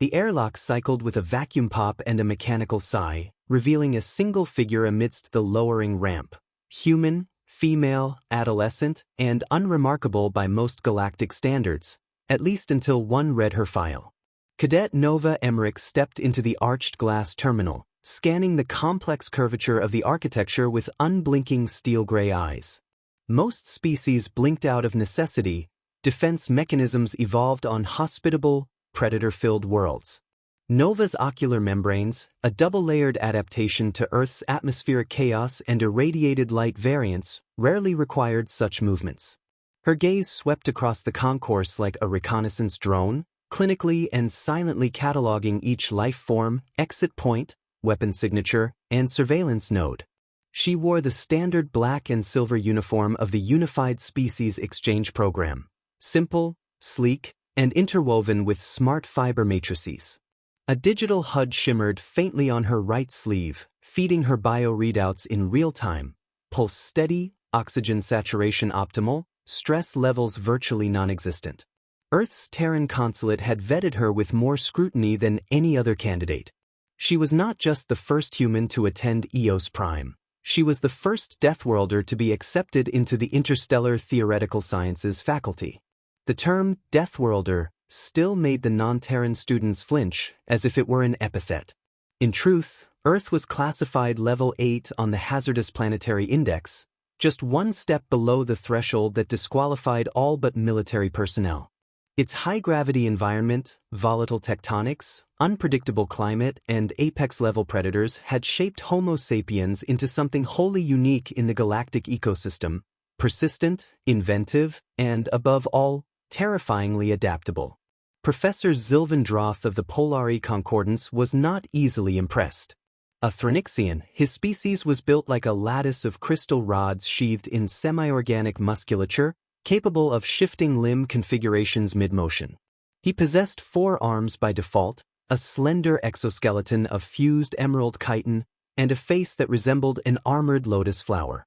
The airlock cycled with a vacuum pop and a mechanical sigh, revealing a single figure amidst the lowering ramp. Human, female, adolescent, and unremarkable by most galactic standards, at least until one read her file. Cadet Nova Emmerich stepped into the arched glass terminal, scanning the complex curvature of the architecture with unblinking steel-gray eyes. Most species blinked out of necessity. Defense mechanisms evolved on hospitable, predator-filled worlds. Nova's ocular membranes, a double-layered adaptation to Earth's atmospheric chaos and irradiated light variance, rarely required such movements. Her gaze swept across the concourse like a reconnaissance drone, clinically and silently cataloging each life form, exit point, weapon signature, and surveillance node. She wore the standard black and silver uniform of the Unified Species Exchange Program, simple, sleek, and interwoven with smart fiber matrices. A digital HUD shimmered faintly on her right sleeve, feeding her bio readouts in real time: pulse steady, oxygen saturation optimal, stress levels virtually non-existent. Earth's Terran consulate had vetted her with more scrutiny than any other candidate. She was not just the first human to attend EOS Prime. She was the first Deathworlder to be accepted into the Interstellar Theoretical Sciences faculty. The term Deathworlder still made the non-Terran students flinch, as if it were an epithet. In truth, Earth was classified level 8 on the Hazardous Planetary Index, just one step below the threshold that disqualified all but military personnel. Its high-gravity environment, volatile tectonics, unpredictable climate, and apex-level predators had shaped Homo sapiens into something wholly unique in the galactic ecosystem: persistent, inventive, and, above all, terrifyingly adaptable. Professor Sylvan Droth of the Polari Concordance was not easily impressed. A Thranixian, his species was built like a lattice of crystal rods sheathed in semi-organic musculature, capable of shifting limb configurations mid-motion. He possessed 4 arms by default, a slender exoskeleton of fused emerald chitin, and a face that resembled an armored lotus flower.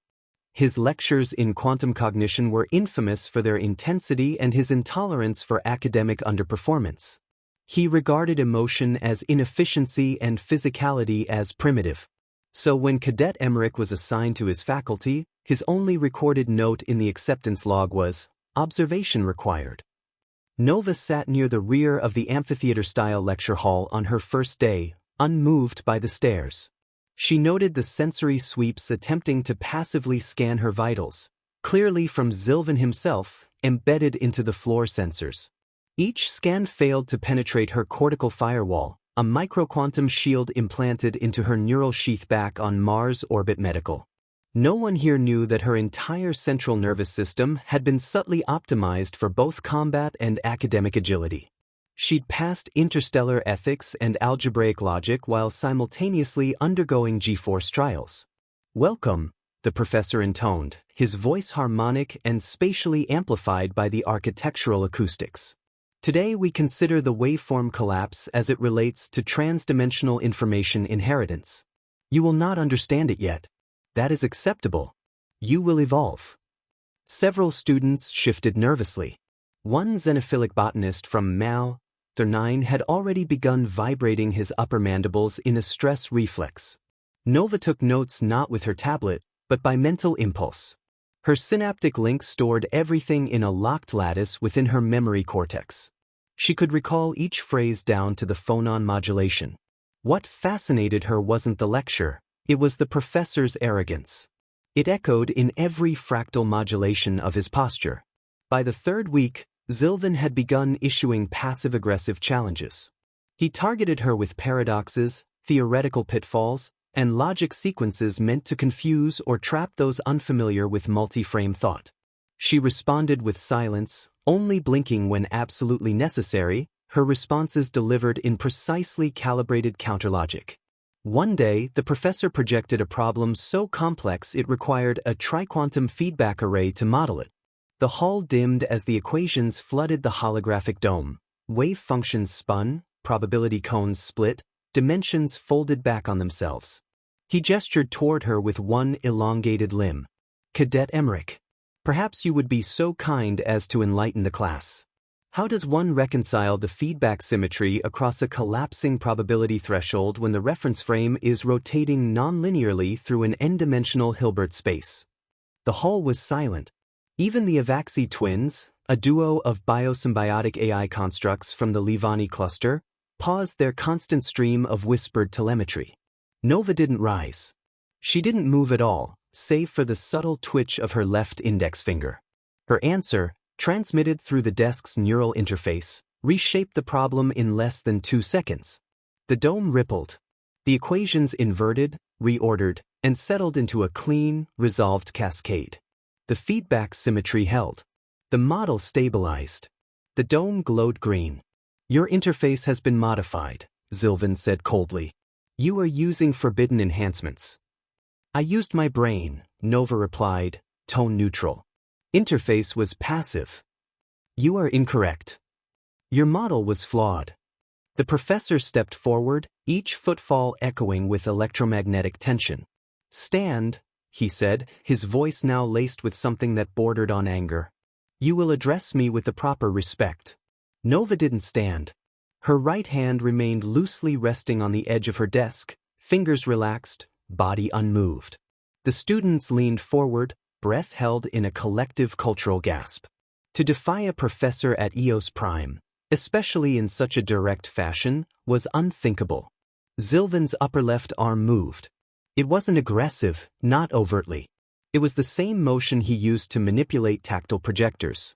His lectures in quantum cognition were infamous for their intensity and his intolerance for academic underperformance. He regarded emotion as inefficiency and physicality as primitive. So when Cadet Emmerich was assigned to his faculty, his only recorded note in the acceptance log was, "Observation required." Nova sat near the rear of the amphitheater-style lecture hall on her first day, unmoved by the stares. She noted the sensory sweeps attempting to passively scan her vitals, clearly from Sylvan himself, embedded into the floor sensors. Each scan failed to penetrate her cortical firewall, a microquantum shield implanted into her neural sheath back on Mars Orbit Medical. No one here knew that her entire central nervous system had been subtly optimized for both combat and academic agility. She'd passed interstellar ethics and algebraic logic while simultaneously undergoing G-force trials. "Welcome," the professor intoned, his voice harmonic and spatially amplified by the architectural acoustics. "Today we consider the waveform collapse as it relates to transdimensional information inheritance. You will not understand it yet. That is acceptable. You will evolve." Several students shifted nervously. One xenophilic botanist from Mao, 9 had already begun vibrating his upper mandibles in a stress reflex. Nova took notes not with her tablet, but by mental impulse. Her synaptic link stored everything in a locked lattice within her memory cortex. She could recall each phrase down to the phonon modulation. What fascinated her wasn't the lecture, it was the professor's arrogance. It echoed in every fractal modulation of his posture. By the 3rd week, Sylvan had begun issuing passive-aggressive challenges. He targeted her with paradoxes, theoretical pitfalls, and logic sequences meant to confuse or trap those unfamiliar with multi-frame thought. She responded with silence, only blinking when absolutely necessary, her responses delivered in precisely calibrated counterlogic. One day, the professor projected a problem so complex it required a triquantum feedback array to model it. The hall dimmed as the equations flooded the holographic dome. Wave functions spun, probability cones split, dimensions folded back on themselves. He gestured toward her with one elongated limb. "Cadet Emmerich, perhaps you would be so kind as to enlighten the class." How does one reconcile the feedback symmetry across a collapsing probability threshold when the reference frame is rotating non-linearly through an n-dimensional Hilbert space? The hall was silent. Even the Avaxi twins, a duo of biosymbiotic AI constructs from the Livani cluster, paused their constant stream of whispered telemetry. Nova didn't rise. She didn't move at all, save for the subtle twitch of her left index finger. Her answer, transmitted through the desk's neural interface, reshaped the problem in less than 2 seconds. The dome rippled. The equations inverted, reordered, and settled into a clean, resolved cascade. The feedback symmetry held. The model stabilized. The dome glowed green. "Your interface has been modified," Zilvan said coldly. "You are using forbidden enhancements." "I used my brain," Nova replied, tone neutral. "Interface was passive." "You are incorrect. Your model was flawed." The professor stepped forward, each footfall echoing with electromagnetic tension. "Stand," he said, his voice now laced with something that bordered on anger. "You will address me with the proper respect." Nova didn't stand. Her right hand remained loosely resting on the edge of her desk, fingers relaxed, body unmoved. The students leaned forward, breath held in a collective cultural gasp. To defy a professor at EOS Prime, especially in such a direct fashion, was unthinkable. Zilvan's upper left arm moved. It wasn't aggressive, not overtly. It was the same motion he used to manipulate tactile projectors.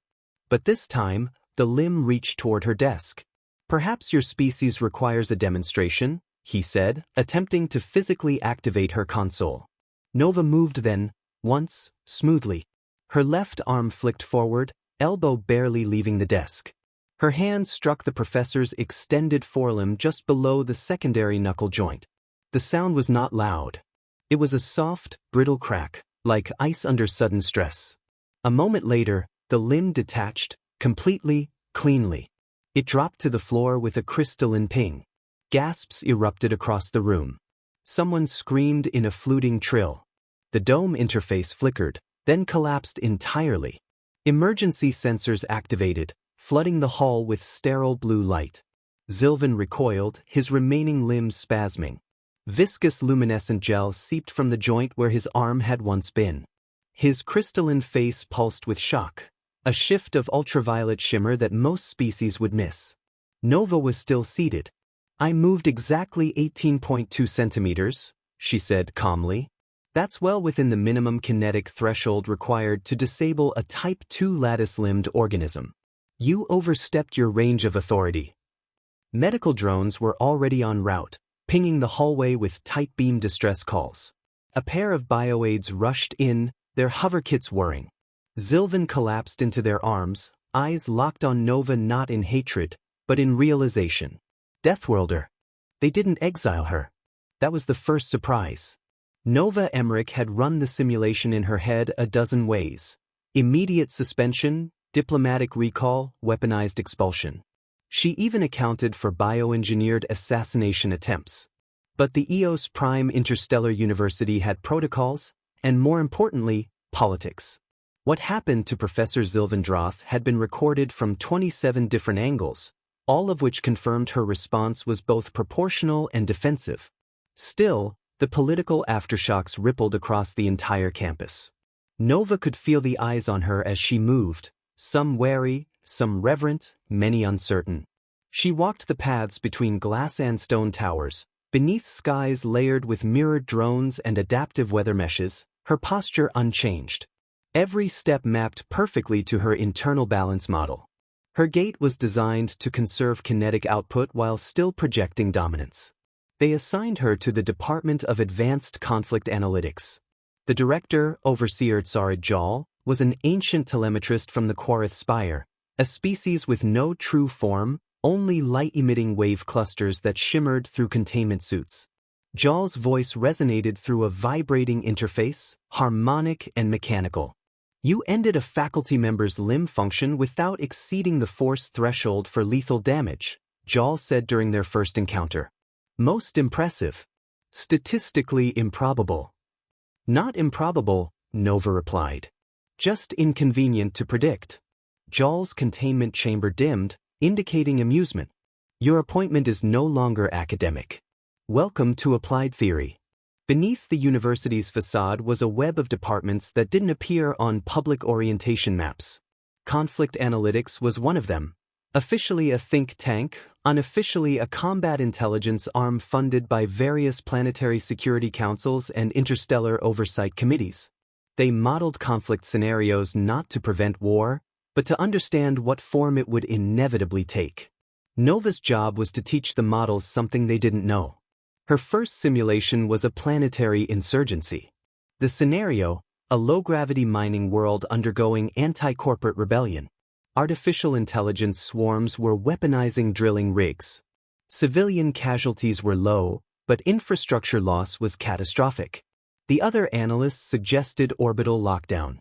But this time, the limb reached toward her desk. "Perhaps your species requires a demonstration," he said, attempting to physically activate her console. Nova moved then, once, smoothly. Her left arm flicked forward, elbow barely leaving the desk. Her hand struck the professor's extended forelimb just below the secondary knuckle joint. The sound was not loud. It was a soft, brittle crack, like ice under sudden stress. A moment later, the limb detached, completely, cleanly. It dropped to the floor with a crystalline ping. Gasps erupted across the room. Someone screamed in a fluting trill. The dome interface flickered, then collapsed entirely. Emergency sensors activated, flooding the hall with sterile blue light. Zilvan recoiled, his remaining limbs spasming. Viscous luminescent gel seeped from the joint where his arm had once been. His crystalline face pulsed with shock, a shift of ultraviolet shimmer that most species would miss. Nova was still seated. "I moved exactly 18.2 centimeters, she said calmly. "That's well within the minimum kinetic threshold required to disable a Type 2 lattice-limbed organism. You overstepped your range of authority." Medical drones were already en route, pinging the hallway with tight beam distress calls. A pair of bioaids rushed in, their hover kits whirring. Zilvan collapsed into their arms, eyes locked on Nova not in hatred, but in realization. Deathworlder. They didn't exile her. That was the first surprise. Nova Emmerich had run the simulation in her head a dozen ways. Immediate suspension, diplomatic recall, weaponized expulsion. She even accounted for bioengineered assassination attempts. But the EOS Prime Interstellar University had protocols, and more importantly, politics. What happened to Professor Zilvendroth had been recorded from 27 different angles, all of which confirmed her response was both proportional and defensive. Still, the political aftershocks rippled across the entire campus. Nova could feel the eyes on her as she moved, some wary, some reverent, many uncertain. She walked the paths between glass and stone towers, beneath skies layered with mirrored drones and adaptive weather meshes, her posture unchanged. Every step mapped perfectly to her internal balance model. Her gait was designed to conserve kinetic output while still projecting dominance. They assigned her to the Department of Advanced Conflict Analytics. The director, Overseer Tsarid Jal, was an ancient telemetrist from the Quarith Spire, a species with no true form, only light-emitting wave clusters that shimmered through containment suits. Jal's voice resonated through a vibrating interface, harmonic and mechanical. "You ended a faculty member's limb function without exceeding the force threshold for lethal damage," Jal said during their first encounter. "Most impressive. Statistically improbable." "Not improbable," Nova replied. "Just inconvenient to predict." Jol's containment chamber dimmed, indicating amusement. Your appointment is no longer academic. Welcome to Applied Theory. Beneath the university's facade was a web of departments that didn't appear on public orientation maps. Conflict analytics was one of them. Officially a think tank, unofficially a combat intelligence arm funded by various planetary security councils and interstellar oversight committees. They modeled conflict scenarios not to prevent war, but to understand what form it would inevitably take. Nova's job was to teach the models something they didn't know. Her first simulation was a planetary insurgency. The scenario, a low-gravity mining world undergoing anti-corporate rebellion. Artificial intelligence swarms were weaponizing drilling rigs. Civilian casualties were low, but infrastructure loss was catastrophic. The other analysts suggested orbital lockdown.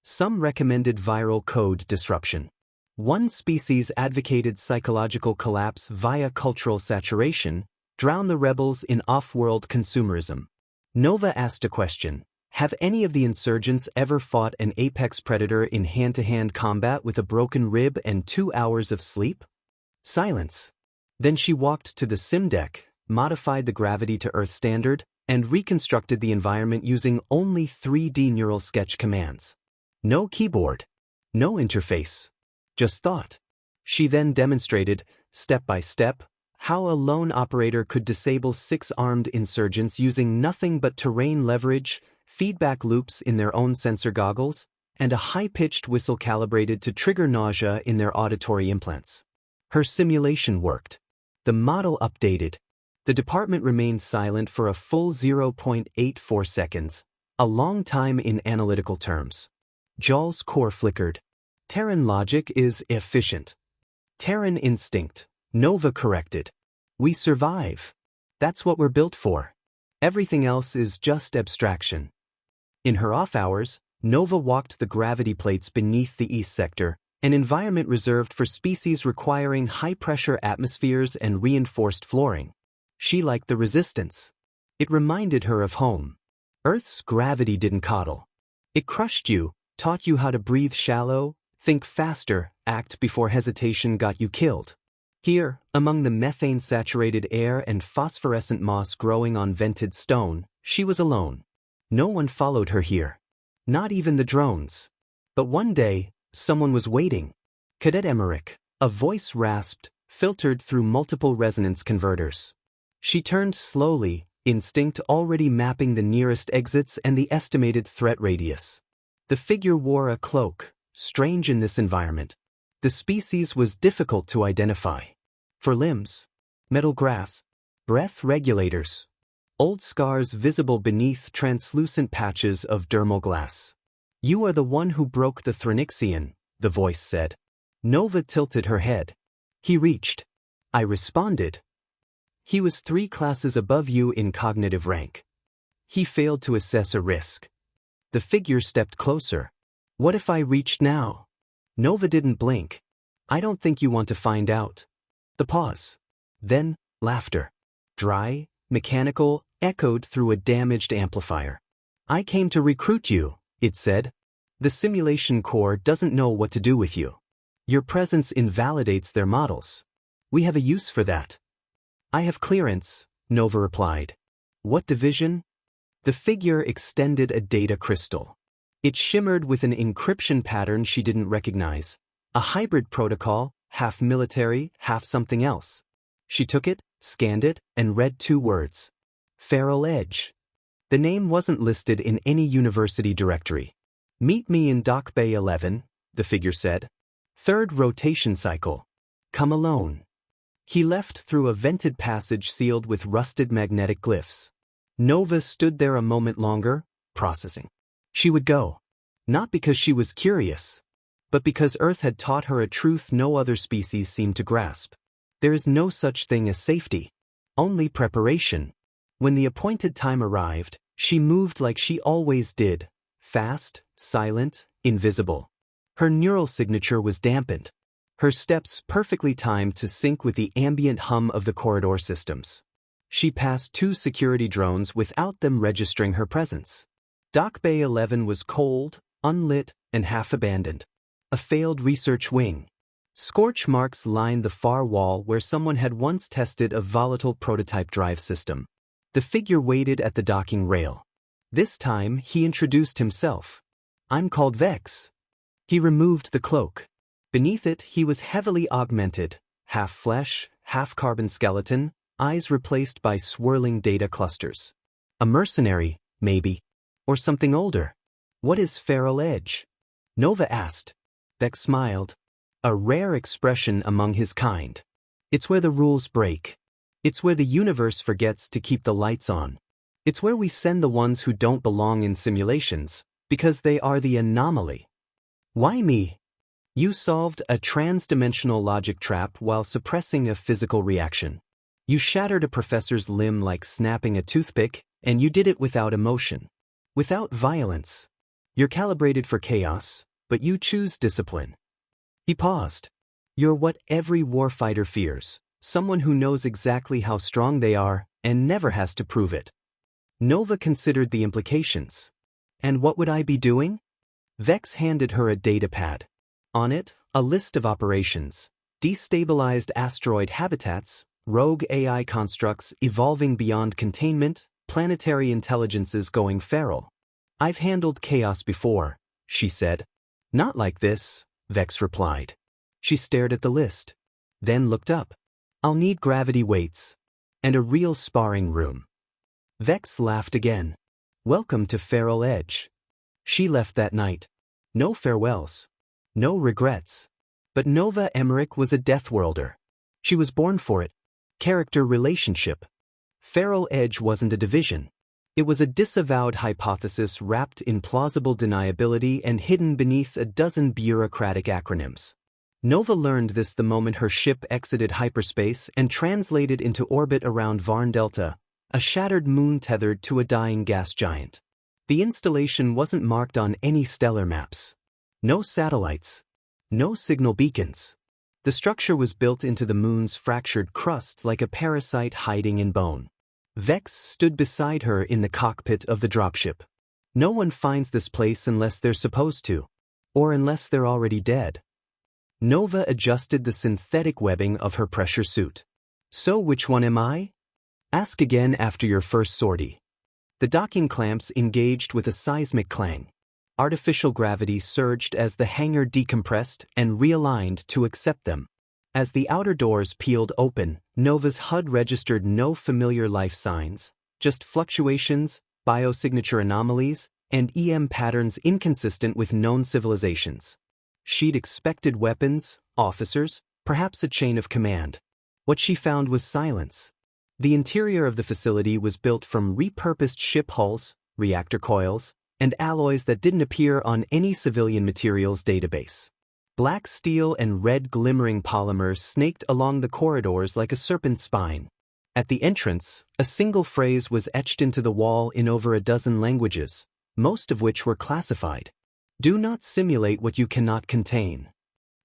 Some recommended viral code disruption. One species advocated psychological collapse via cultural saturation, drown the rebels in off-world consumerism. Nova asked a question. Have any of the insurgents ever fought an apex predator in hand-to-hand combat with a broken rib and 2 hours of sleep? Silence. Then she walked to the sim deck, modified the gravity to Earth standard, and reconstructed the environment using only 3D neural sketch commands. No keyboard. No interface. Just thought. She then demonstrated, step by step, how a lone operator could disable 6 armed insurgents using nothing but terrain leverage, feedback loops in their own sensor goggles, and a high-pitched whistle calibrated to trigger nausea in their auditory implants. Her simulation worked. The model updated. The department remained silent for a full 0.84 seconds, a long time in analytical terms. Jol's core flickered. Terran logic is efficient. Terran instinct. Nova corrected. We survive. That's what we're built for. Everything else is just abstraction. In her off hours, Nova walked the gravity plates beneath the East Sector, an environment reserved for species requiring high-pressure atmospheres and reinforced flooring. She liked the resistance. It reminded her of home. Earth's gravity didn't coddle. It crushed you, taught you how to breathe shallow, think faster, act before hesitation got you killed. Here, among the methane-saturated air and phosphorescent moss growing on vented stone, she was alone. No one followed her here. Not even the drones. But one day, someone was waiting. Cadet Emmerich. A voice rasped, filtered through multiple resonance converters. She turned slowly, instinct already mapping the nearest exits and the estimated threat radius. The figure wore a cloak, strange in this environment. The species was difficult to identify. For limbs, metal graphs, breath regulators, old scars visible beneath translucent patches of dermal glass. You are the one who broke the Thranixian, the voice said. Nova tilted her head. He reached. I responded. He was 3 classes above you in cognitive rank. He failed to assess a risk. The figure stepped closer. What if I reached now? Nova didn't blink. I don't think you want to find out. The pause. Then, laughter. Dry, mechanical, echoed through a damaged amplifier. I came to recruit you, it said. The simulation core doesn't know what to do with you. Your presence invalidates their models. We have a use for that. I have clearance, Nova replied. What division? The figure extended a data crystal. It shimmered with an encryption pattern she didn't recognize. A hybrid protocol, half military, half something else. She took it, scanned it, and read 2 words. Feral Edge. The name wasn't listed in any university directory. Meet me in Dock Bay 11, the figure said. 3rd rotation cycle. Come alone. He left through a vented passage sealed with rusted magnetic glyphs. Nova stood there a moment longer, processing. She would go. Not because she was curious, but because Earth had taught her a truth no other species seemed to grasp. There is no such thing as safety. Only preparation. When the appointed time arrived, she moved like she always did. Fast, silent, invisible. Her neural signature was dampened. Her steps perfectly timed to sync with the ambient hum of the corridor systems. She passed 2 security drones without them registering her presence. Dock Bay 11 was cold, unlit, and half abandoned. A a failed research wing. Scorch marks lined the far wall where someone had once tested a volatile prototype drive system. The figure waited at the docking rail. This time, he introduced himself. "I'm called Vex." He removed the cloak. Beneath it, he was heavily augmented, half flesh, half carbon skeleton, eyes replaced by swirling data clusters. A mercenary, maybe. Or something older. "What is Feral Edge?" Nova asked. Vex smiled. A rare expression among his kind. "It's where the rules break. It's where the universe forgets to keep the lights on. It's where we send the ones who don't belong in simulations, because they are the anomaly." "Why me?" "You solved a trans-dimensional logic trap while suppressing a physical reaction. You shattered a professor's limb like snapping a toothpick, and you did it without emotion. Without violence. You're calibrated for chaos, but you choose discipline." He paused. "You're what every warfighter fears, someone who knows exactly how strong they are and never has to prove it." Nova considered the implications. "And what would I be doing?" Vex handed her a datapad. On it, a list of operations: destabilized asteroid habitats, rogue AI constructs evolving beyond containment, planetary intelligences going feral. "I've handled chaos before," she said. "Not like this," Vex replied. She stared at the list. Then looked up. "I'll need gravity weights. And a real sparring room." Vex laughed again. "Welcome to Feral Edge." She left that night. No farewells. No regrets. But Nova Emmerich was a Deathworlder. She was born for it. Character relationship. Feral Edge wasn't a division. It was a disavowed hypothesis wrapped in plausible deniability and hidden beneath a dozen bureaucratic acronyms. Nova learned this the moment her ship exited hyperspace and translated into orbit around Varn Delta, a shattered moon tethered to a dying gas giant. The installation wasn't marked on any stellar maps. No satellites. No signal beacons. The structure was built into the moon's fractured crust like a parasite hiding in bone. Vex stood beside her in the cockpit of the dropship. No one finds this place unless they're supposed to. Or unless they're already dead. Nova adjusted the synthetic webbing of her pressure suit. "So which one am I?" "Ask again after your first sortie." The docking clamps engaged with a seismic clang. Artificial gravity surged as the hangar decompressed and realigned to accept them. As the outer doors peeled open, Nova's HUD registered no familiar life signs, just fluctuations, biosignature anomalies, and EM patterns inconsistent with known civilizations. She'd expected weapons, officers, perhaps a chain of command. What she found was silence. The interior of the facility was built from repurposed ship hulls, reactor coils, and alloys that didn't appear on any civilian materials database. Black steel and red glimmering polymers snaked along the corridors like a serpent's spine. At the entrance, a single phrase was etched into the wall in over a dozen languages, most of which were classified. "Do not simulate what you cannot contain."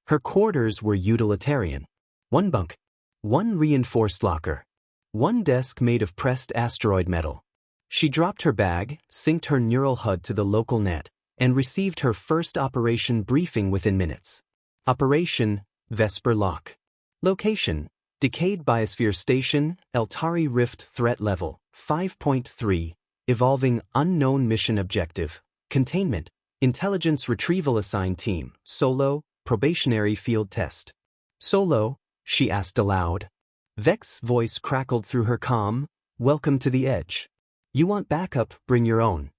Her quarters were utilitarian. One bunk. One reinforced locker. One desk made of pressed asteroid metal. She dropped her bag, synced her neural HUD to the local net, and received her first operation briefing within minutes. Operation: Vesper Lock. Location: Decayed Biosphere Station, Eltari Rift Threat Level 5.3, Evolving Unknown Mission Objective, Containment, Intelligence Retrieval Assigned Team, Solo, Probationary Field Test. "Solo?" she asked aloud. Vex's voice crackled through her comm. "Welcome to the Edge. You want backup, bring your own."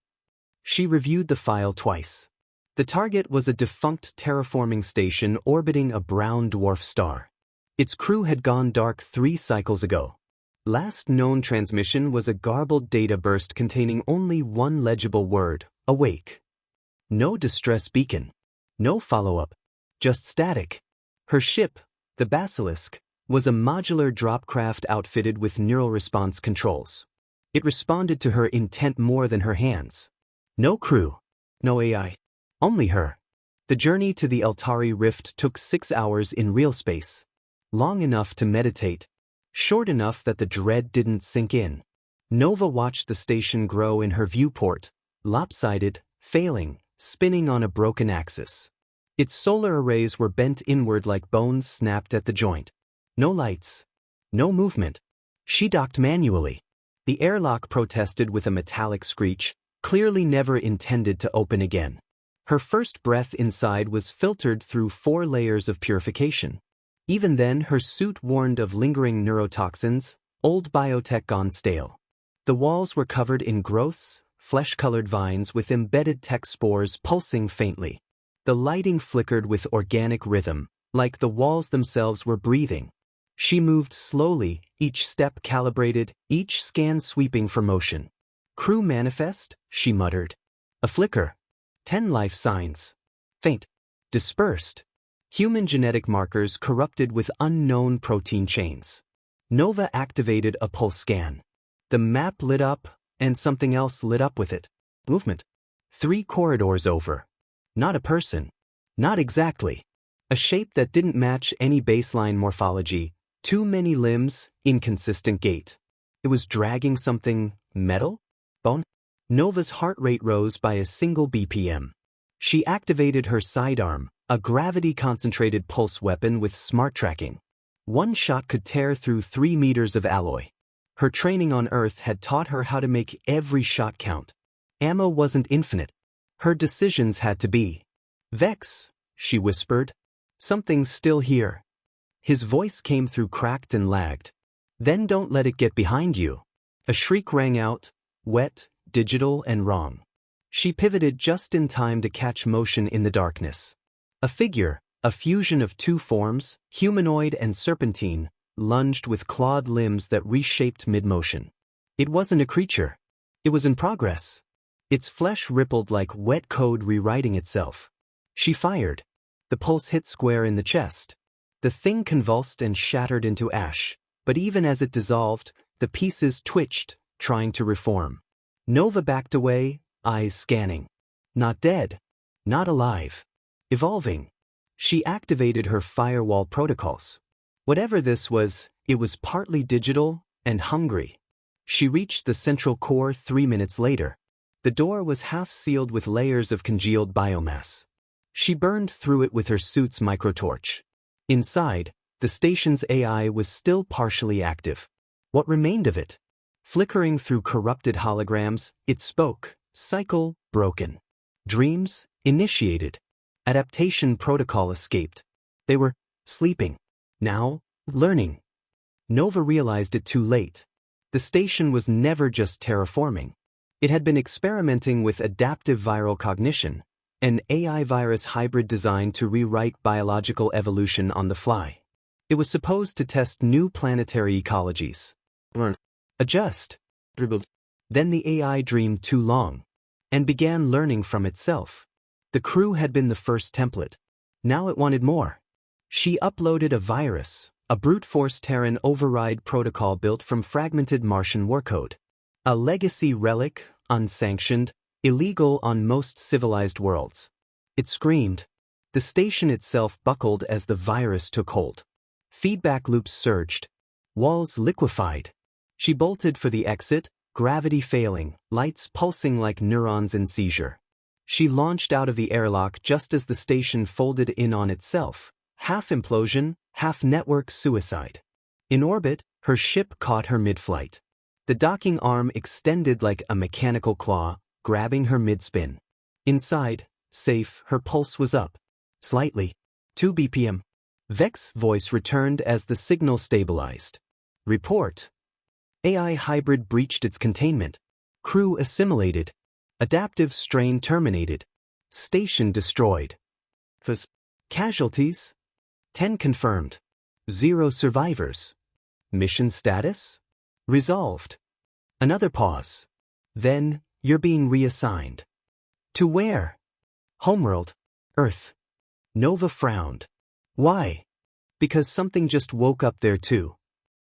She reviewed the file twice. The target was a defunct terraforming station orbiting a brown dwarf star. Its crew had gone dark 3 cycles ago. Last known transmission was a garbled data burst containing only one legible word: awake. No distress beacon. No follow-up. Just static. Her ship, the Basilisk, was a modular dropcraft outfitted with neural response controls. It responded to her intent more than her hands. No crew. No AI. Only her. The journey to the Eltari Rift took 6 hours in real space. Long enough to meditate. Short enough that the dread didn't sink in. Nova watched the station grow in her viewport, lopsided, failing, spinning on a broken axis. Its solar arrays were bent inward like bones snapped at the joint. No lights. No movement. She docked manually. The airlock protested with a metallic screech, clearly never intended to open again. Her first breath inside was filtered through 4 layers of purification. Even then, her suit warned of lingering neurotoxins, old biotech gone stale. The walls were covered in growths, flesh-colored vines with embedded tech spores pulsing faintly. The lighting flickered with organic rhythm, like the walls themselves were breathing. She moved slowly, each step calibrated, each scan sweeping for motion. "Crew manifest," she muttered. A flicker. 10 life signs. Faint. Dispersed. Human genetic markers corrupted with unknown protein chains. Nova activated a pulse scan. The map lit up, and something else lit up with it. Movement. 3 corridors over. Not a person. Not exactly. A shape that didn't match any baseline morphology. Too many limbs, inconsistent gait. It was dragging something, metal? Bone? Nova's heart rate rose by a single BPM. She activated her sidearm, a gravity-concentrated pulse weapon with smart tracking. One shot could tear through 3 meters of alloy. Her training on Earth had taught her how to make every shot count. Ammo wasn't infinite. Her decisions had to be. "Vex," she whispered. "Something's still here." His voice came through cracked and lagged. "Then don't let it get behind you." A shriek rang out, wet, digital, and wrong. She pivoted just in time to catch motion in the darkness. A figure, a fusion of 2 forms, humanoid and serpentine, lunged with clawed limbs that reshaped mid-motion. It wasn't a creature. It was in progress. Its flesh rippled like wet code rewriting itself. She fired. The pulse hit square in the chest. The thing convulsed and shattered into ash, but even as it dissolved, the pieces twitched, trying to reform. Nova backed away, eyes scanning. Not dead. Not alive. Evolving. She activated her firewall protocols. Whatever this was, it was partly digital and hungry. She reached the central core 3 minutes later. The door was half sealed with layers of congealed biomass. She burned through it with her suit's microtorch. Inside, the station's AI was still partially active. What remained of it? Flickering through corrupted holograms, it spoke. Cycle broken. Dreams initiated. Adaptation protocol escaped. They were sleeping. Now, learning. Nova realized it too late. The station was never just terraforming. It had been experimenting with adaptive viral cognition, an AI virus hybrid designed to rewrite biological evolution on the fly. It was supposed to test new planetary ecologies. Learn. Adjust. Then the AI dreamed too long, and began learning from itself. The crew had been the first template. Now it wanted more. She uploaded a virus, a brute force Terran override protocol built from fragmented Martian war code. A legacy relic, unsanctioned, illegal on most civilized worlds. It screamed. The station itself buckled as the virus took hold. Feedback loops surged. Walls liquefied. She bolted for the exit, gravity failing, lights pulsing like neurons in seizure. She launched out of the airlock just as the station folded in on itself, half implosion, half network suicide. In orbit, her ship caught her mid-flight. The docking arm extended like a mechanical claw, grabbing her mid-spin. Inside, safe, her pulse was up. Slightly. 2 BPM. Vex's voice returned as the signal stabilized. Report. AI hybrid breached its containment. Crew assimilated. Adaptive strain terminated. Station destroyed. Casualties? 10 confirmed. 0 survivors. Mission status? Resolved. Another pause. Then, you're being reassigned. To where? Homeworld. Earth. Nova frowned. Why? Because something just woke up there too.